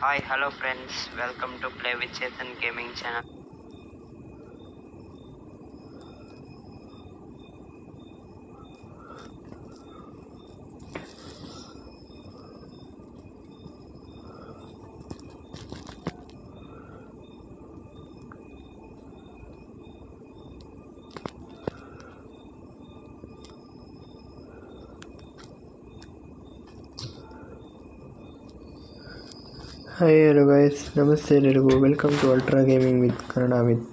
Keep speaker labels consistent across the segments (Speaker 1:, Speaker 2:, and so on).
Speaker 1: Hi, hello friends. Welcome to Play with Chetan Gaming channel.
Speaker 2: Hi hello guys, ನಮಸ್ತೆ ಎಲ್ಲರಿಗೂ. Welcome to ultra gaming with Kannada with.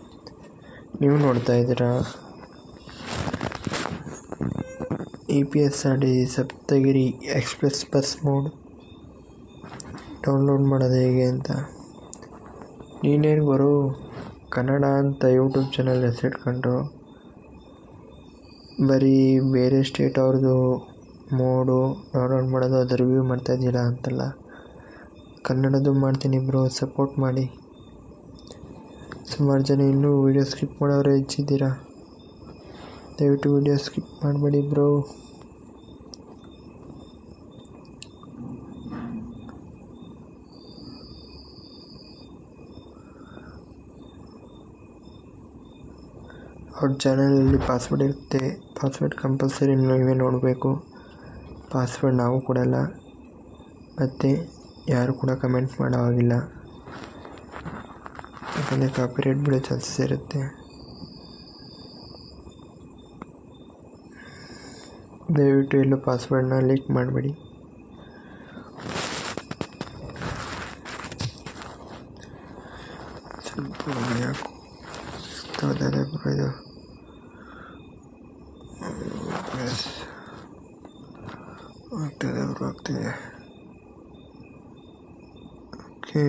Speaker 2: ನೀವು ನೋಡ್ತಾ ಇದ್ದೀರಾ EPS ಆಡಿ Saptagiri express bus mode download ಮಾಡೋದು ಹೇಗೆ ಅಂತ. ನೀನೇನು ಬರೋ ಕನ್ನಡ ಅಂತ ಯೂಟ್ಯೂಬ್ ಚಾನಲ್ ಹೆಸರಿಟ್ಕೊಂಡು ಬರೀ ಬೇರೆ ಸ್ಟೇಟ್ ಅವ್ರದ್ದು ಮೋಡು ಡೌನ್ಲೋಡ್ ಮಾಡೋದು, ಅದು ರಿವ್ಯೂ ಮಾಡ್ತಾಯಿದ್ದೀರಾ ಅಂತಲ್ಲ. ಕನ್ನಡದ್ದು ಮಾಡ್ತೀನಿ ಬ್ರೋ, ಸಪೋರ್ಟ್ ಮಾಡಿ. ಸುಮಾರು ಜನ ಇನ್ನೂ ವೀಡಿಯೋ ಸ್ಕಿಪ್ ಮಾಡೋರು ಹೆಚ್ಚಿದ್ದೀರಾ. ದಯವಿಟ್ಟು ವೀಡಿಯೋ ಸ್ಕಿಪ್ ಮಾಡಬೇಡಿ ಬ್ರೋ. ಅವ್ರ ಚಾನಲಲ್ಲಿ ಪಾಸ್ವರ್ಡ್ ಇರುತ್ತೆ. ಪಾಸ್ವರ್ಡ್ ಕಂಪಲ್ಸರಿ ನೀವೇ ನೋಡಬೇಕು. ಪಾಸ್ವರ್ಡ್ ನಾವು ಕೊಡಲ್ಲ, ಮತ್ತು ಯಾರು ಕೂಡ ಕಮೆಂಟ್ ಮಾಡೋ ಹಾಗಿಲ್ಲ, ಯಾಕಂದರೆ ಕಾಪಿರೈಟ್ ಬೀಳೋ ಚಾನ್ಸಸ್ ಇರುತ್ತೆ. ದಯವಿಟ್ಟು ಎಲ್ಲೂ ಪಾಸ್ವರ್ಡ್ನ ಲೀಕ್ ಮಾಡಬೇಡಿ. ಸ್ವಲ್ಪ ಯಾಕೋ ಇದು ಆಗ್ತದೆ. ಓಕೆ.